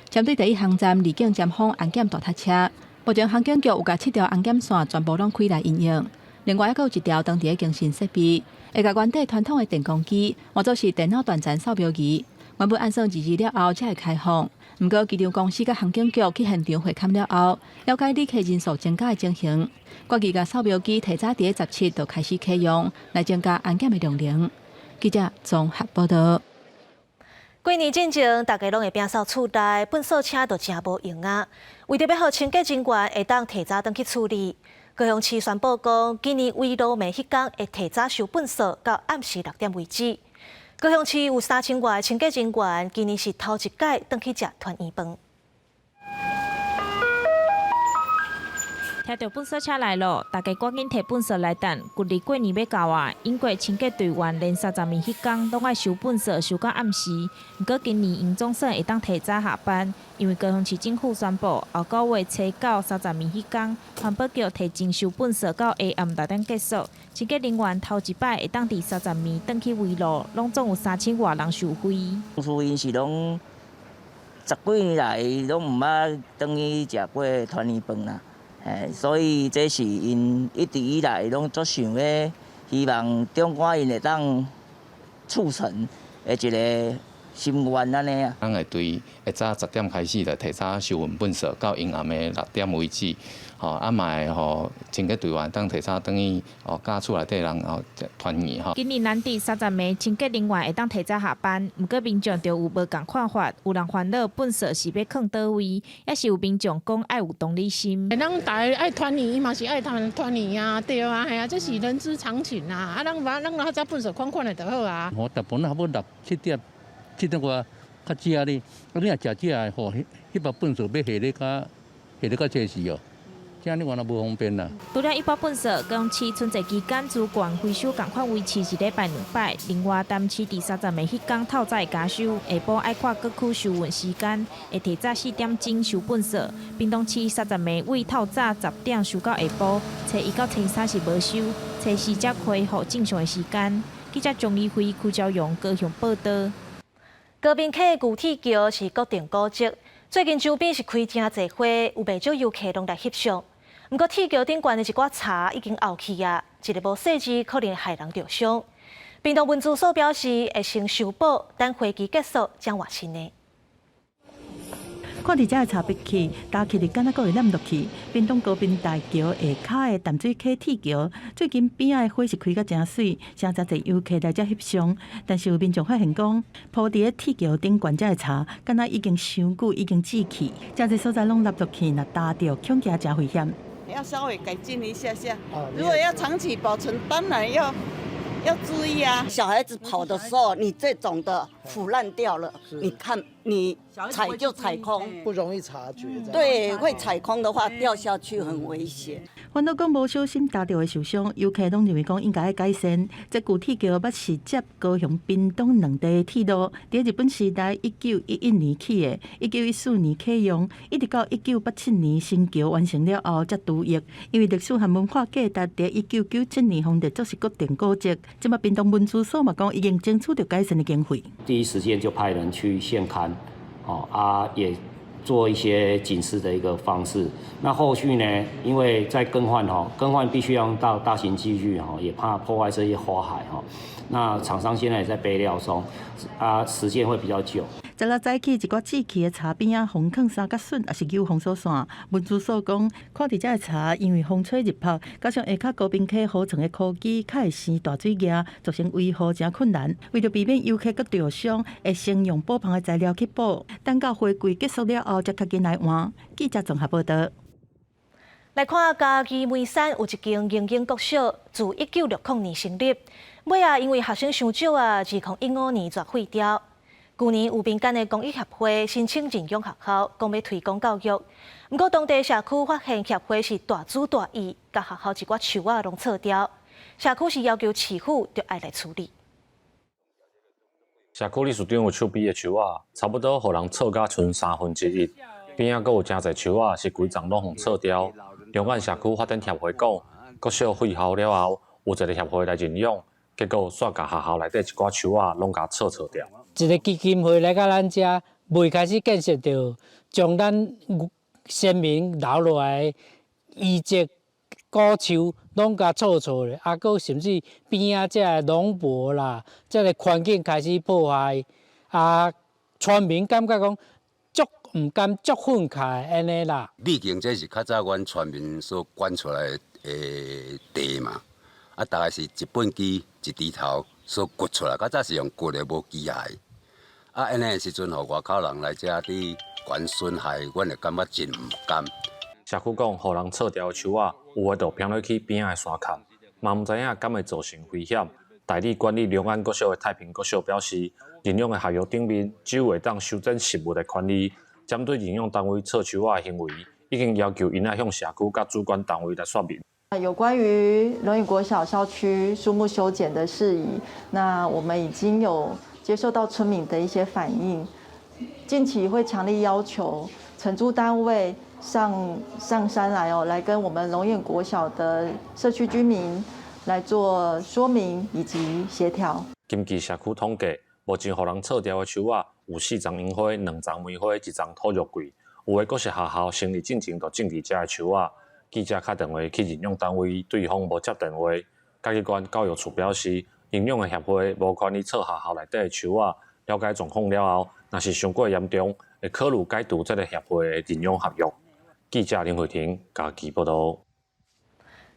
针对第1航站离境尖峰安检大塞车，目前航警局有甲7条安检线全部拢开来营业，另外还有1条当地的更新设备，会甲原地传统的电工机或者是电脑断层扫描仪，原本按算2日了后才会开放。不过机场公司甲航警局去现场会勘了后，了解旅客人数增加的情形，决议甲扫描机提早伫17就开始启用，来增加安检的量能。记者综合报道。过年进前，大家拢会摒扫厝内，粪扫车就真无用啊。为着要互清洁人员会当提早登去处理，高雄市宣布讲，今年围炉暝迄天会提早收粪扫到暗时6点为止。高雄市有3000多个清洁人员，今年是头一届登去食团圆饭。听到粪扫车来了，大家赶紧摕粪扫来等。距离过年要到啊，英国清洁队员连30暝迄天拢爱收粪扫，收到暗时。不过今年因总算会当提早下班，因为高雄市政府宣布，后个月初9、30暝迄天，环保局提前收粪扫到下暗6点结束。清洁人员头一摆会当伫30暝登去围炉，拢总有3000多人受惠。政府因是拢10几年来拢毋捌登去食过团圆饭啦。所以这是因一直以来拢足想要希望中华因会当促成的一个心愿安尼啊。咱会对下早10点开始，就提早收运粪扫，到阴暗的6点为止。吼，啊嘛会吼清洁队员当提早等于家厝内底人团圆吼。今年难得30名清洁人员会当提早下班，不过民众就有无共看法，有人烦恼粪扫是要放倒位，也是有民众讲爱有同理心。咱大家爱团圆，伊嘛是爱团圆啊，对啊，系啊，这是人之常情啊。啊，咱较早粪扫款款的就好啊。我大本差不多7点外较食哩，啊你若食这吼，迄包粪扫要下咧较济时哦。这样你话那无方便啦。除了一般粪扫，高雄市春节期间主管回收共款维持1礼拜2摆，另外淡市第30暝迄天透早会加收，下晡爱看各区收运时间，会提早4点钟收粪扫。屏东市30暝为透早10点收到下晡，初1到初3是无收，初4才恢复正常的时间。记者钟丽辉、邱朝阳高雄报道。高屏溪牛铁桥是固定古迹，最近周边是开真侪花，有袂少游客拢来翕相。不过铁桥顶悬的一寡柴已经凹去啊，一个无细致可能会害人着伤。屏东文资所表示会先修补，等花期结束将换新的。看伫遮的柴壁去，搭起日敢若阁会烂落去。屏东高屏大桥下骹的淡水溪铁桥，最近边仔的花是开甲真水，诚侪游客来遮翕相。但是有民众发现讲，铺伫个铁桥顶悬遮的柴，敢若已经伤久，已经锯去，诚侪所在拢烂落去，若搭着恐惊真危险。要稍微改进一下下，如果要长期保存，当然要注意啊。小孩子跑的时候，你这种的腐烂掉了，你看你踩就踩空，不容易察觉。对，会踩空的话掉下去很危险。烦恼讲无小心搭着会受伤，游客拢认为讲应该要改善。这旧铁桥捌是接高雄、屏东两地的铁路，伫日本时代1911年起的，1914年启用，一直到1987年新桥完成了后才除役。因为历史和文化价值，伫1997年封列作是国定古迹。即马屏东文资所嘛讲已经争取到改善的经费。第一时间就派人去现勘，也做一些警示的一个方式。那后续呢，因为在更换必须要用到大型机具也怕破坏这些花海那厂商现在也在备料中，时间会比较久。16早起，一寡志气的柴边仔风放三角笋，也是救风所线。文资所讲，看伫遮的柴，因为风吹日晒，加上下骹高屏溪河床的枯枝，较会生大水芽，造成维护真困难。为着避免游客佮着伤，会先用补防的材料去补，等到花季结束了后，才较紧来换。记者综合报道。来看嘉义梅山有一间英英国小，自1960年成立，尾啊因为学生伤少2015年绝废掉。去年有民间的公益协会申请认养学校，讲要推广教育。不过当地社区发现协会是大主大意，甲学校一寡树仔拢撤掉。社区是要求市府着爱来处理。社区理事长有手边的树仔，差不多互人撤甲剩1/3，边仔阁有真侪树仔是规丛拢互撤掉。中岸社区发展协会讲，国小废校了后，有一个协会来认养，结果煞甲学校内底一寡树仔拢甲撤掉。一个基金会来到咱遮，未开始建设着将咱先民留落来遗迹古树拢甲错咧，搁甚至边仔遮个农博啦，遮个环境开始破坏，村民感觉讲足毋甘、足愤慨安尼啦。毕竟这是较早阮村民所管出来的地嘛，大概是一本机一枝头所掘出来，较早是用掘的，无机械。安尼的时阵，互外口人来遮伫管损害，阮就感觉真毋甘。社区讲，互人撤掉的树仔，有的就偏落去边仔的山坎，嘛毋知影敢会造成危险。代理管理龙安国小的太平国小表示，认养的学校顶面只有会当修整实物的权利，针对认养单位撤树仔的行为，已经要求因来向社区甲主管单位来说明。有关于龙宇国小校区树木修剪的事宜，那我们已经有接受到村民的一些反映，近期会强力要求承租单位上山来来跟我们龙眼国小的社区居民来做说明以及协调。根据社区统计，目前互人撤掉的树仔有4丛樱花、2丛梅花、1丛土肉桂，有的阁是学校成立进程就种伫遮的树仔。记者打电话去认养单位，对方无接电话。嘉义县教育处表示，认养的协会无权利撤学校内底的树仔，了解状况了后，若是伤过严重，会考虑解除这个协会的认养合约。记者林慧婷家己报道。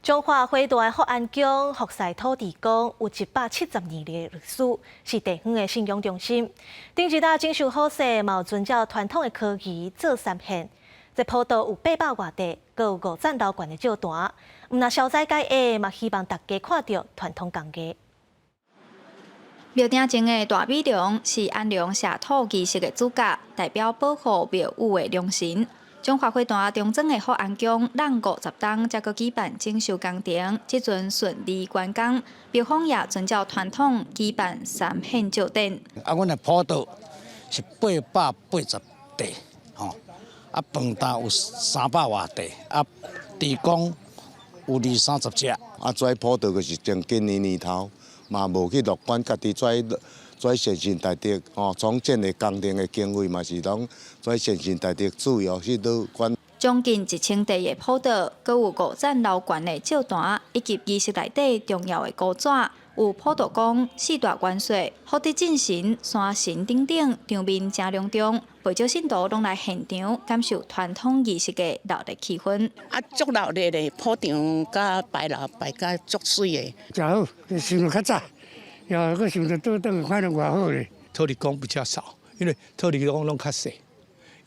中华会大福安宫福赛土地公有172年的历史，是地方的信仰中心。顶一代整修好势，嘛有遵照传统的科技做参现。这坡道有800外地，阁有5层楼悬的照单。毋若消灾解厄，嘛希望大家看到传统工艺。庙顶前的大美龙是安龙下土仪式的主角，代表保护庙宇的良神。中华会大中正的福安宫，让50档才阁举办整修工程，即阵顺利完工。庙方也遵照传统举办参献照灯。阮的坡道是880地，饭担有300外地，地公有20-30只。这坡道就是从今年头嘛无去落管，家己做善心大德从建的工程的经费嘛是拢做善心大德主要去到管。将近1000地的坡道，阁有5层楼悬的照单，以及仪式内底重要的古纸，有普渡公、4大元帅、福德正神、山神等等，场面真隆重。不少信徒拢来现场感受传统仪式的热烈气氛。足热烈的坡场甲摆啦摆甲足水的。真好，想得较早。要个想着倒转看得偌好咧。土地公比较少，因为土地公拢较细，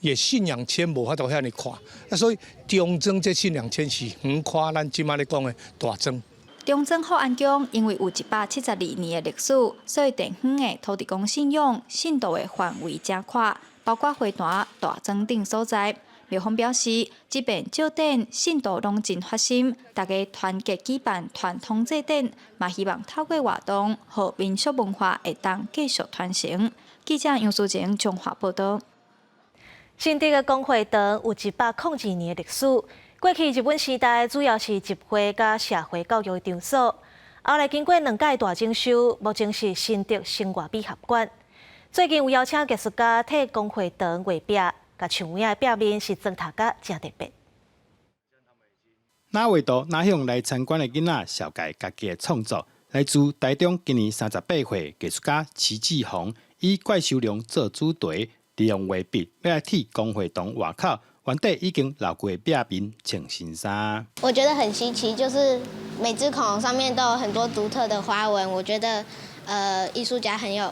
也信仰圈无法度遐尼宽，所以中正这信仰圈是横跨咱即马咧讲的大庄。中正福安宫因为有172年的历史，所以地方的土地公信仰信徒的范围真宽，包括花坛、大庄等所在。庙方表示，即便照灯信徒拢真发心，大家团结举办传统祭典，嘛希望透过活动，让民俗文化会当继续传承。记者杨淑晴综合报道。新竹的公会堂有102年的历史，过去日本时代主要是集会甲社会教育的场所，后来经过2届大整修，目前是新竹生活美术馆。最近有邀请艺术家替公会堂画壁。甲墙面的壁面是砖头甲真特别。哪画图哪向来参观的囡仔小解家己的创作，来自台中今年38岁艺术家齐志宏，以怪兽龙做主题，利用画笔要来替公会堂外口原底已经老过的壁面穿新衫。我觉得很稀奇，就是每只恐龙上面都有很多独特的花纹，我觉得艺术家很有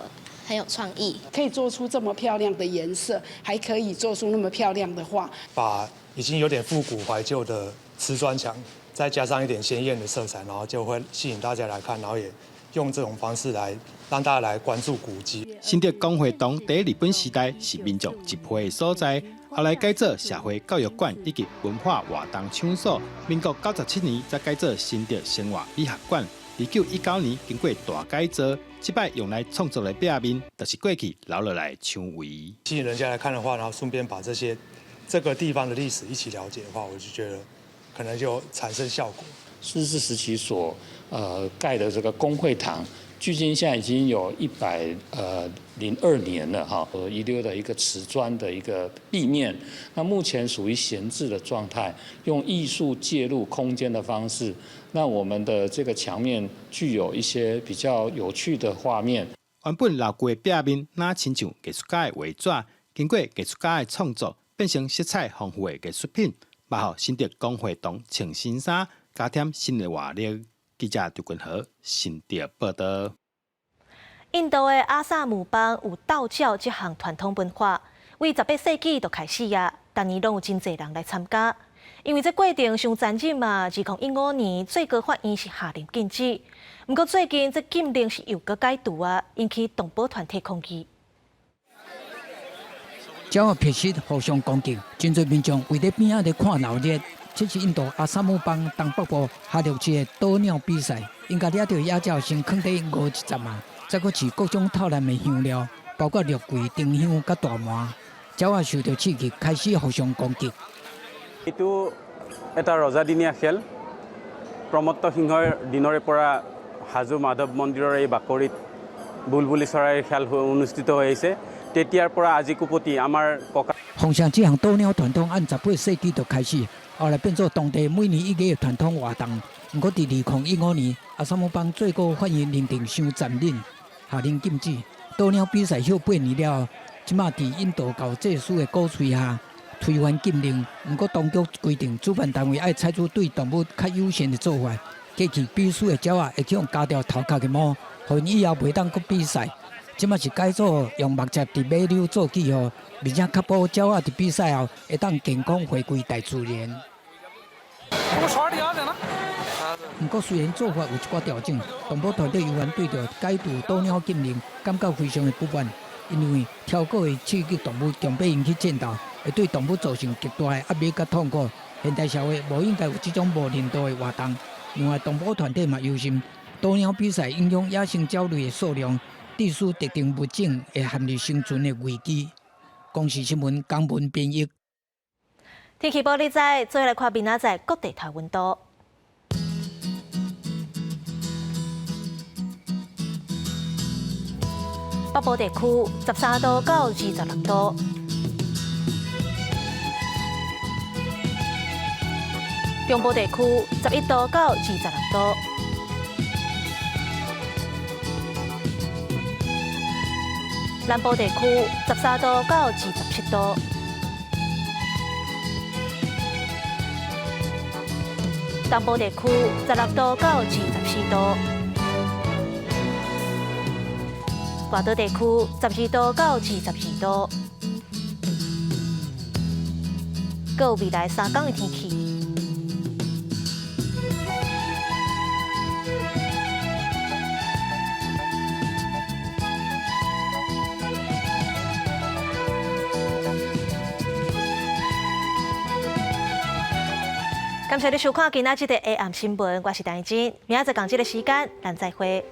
创意，可以做出这么漂亮的颜色，还可以做出那么漂亮的画。把已经有点复古怀旧的瓷砖墙，再加上一点鲜艳的色彩，然后就会吸引大家来看，然后也用这种方式来让大家来关注古迹。新竹公会堂在日本时代是民众集会的所在，后来改做社会教育馆以及文化活动场所。民国97年才改做新竹生活美学馆。1919年经过大改造，这摆用来创作的壁面，就是过去留落来的墙围。吸引人家来看的话，然后顺便把这个地方的历史一起了解的话，我就觉得可能就产生效果。日治时期所盖的这个公会堂，距今现在已经有102年了哈，遗留的一个瓷砖的一个壁面，那目前属于闲置的状态，用艺术介入空间的方式，那我们的这个墙面具有一些比较有趣的画面。原本老旧的壁面，哪亲像艺术家的画纸，经过艺术家的创作，变成色彩丰富的艺术品，幕后新竹公会堂穿新衫，加添新的活力。记者刘君豪新竹报道。印度的阿萨姆邦有道教这项传统文化，为18世纪就开始啊，逐年拢有真侪人来参加。因为这过程上残忍嘛，2015年最高法院是下令禁止。不过最近这禁令是又搁改除啊，引起动保团体抗议。鸟仔撇失互相攻击，真侪民众为咧边仔咧看闹热。这是印度阿萨姆邦东北部下六区的岛鸟比赛，因家掠到野鸟先放伫51嘛，再搁饲各种透烂的香料，包括肉桂、丁香甲大麻。鸟仔受到刺激，开始互相攻击。Itu এটা ৰজাদিনীয়া খেল প্ৰমত্ত সিংহৰ দিনৰে পৰা হাজো মাধৱ মন্দিৰৰ এই বাকৰিত বুলবুলি চৰাইৰ খেল অনুষ্ঠিত হৈ আহিছে। তেতিয়াৰ পৰা আজি কুপতি আমাৰ ককা奉上这项岛鸟传统按18世纪就开始，后来变作当地每年1月的传统活动。不过，在2015年，阿萨姆邦最高法院认定伤残忍，下令禁止。岛鸟比赛休8年了，即马伫印度教祭司的鼓吹下推翻禁令。不过当局规定，主办单位要采取对动物较友善的做法，过去比赛的鸟会去用加掉头壳的毛，互因以后袂当搁比赛。即马是改做用木材伫马溜做记号，并且确保鸟仔伫比赛后会当健康回归大自然。不过，虽然做法有一寡调整，动保团队仍然对着改除岛鸟禁令感到非常的不满，因为超过的刺激动物强迫引起战斗，会对动物造成极大的压力甲痛苦。现代社会无应该有这种无人道的活动。另外，动保团队嘛忧心，岛鸟比赛影响野生鸟类的数量，致使特定物种会陷入生存的危机。公视新闻江文编译。天气报你知，最后来看明仔载各地台温度。北部地区13度到26度，中部地区11度到26度，南部地区13度到27度，东部地区16度到24度。外岛地区12度到22度，各有未来3天的天气。感谢你收看今仔日的 AM 新闻，我是陈怡真，明仔载同一个时间，咱再会。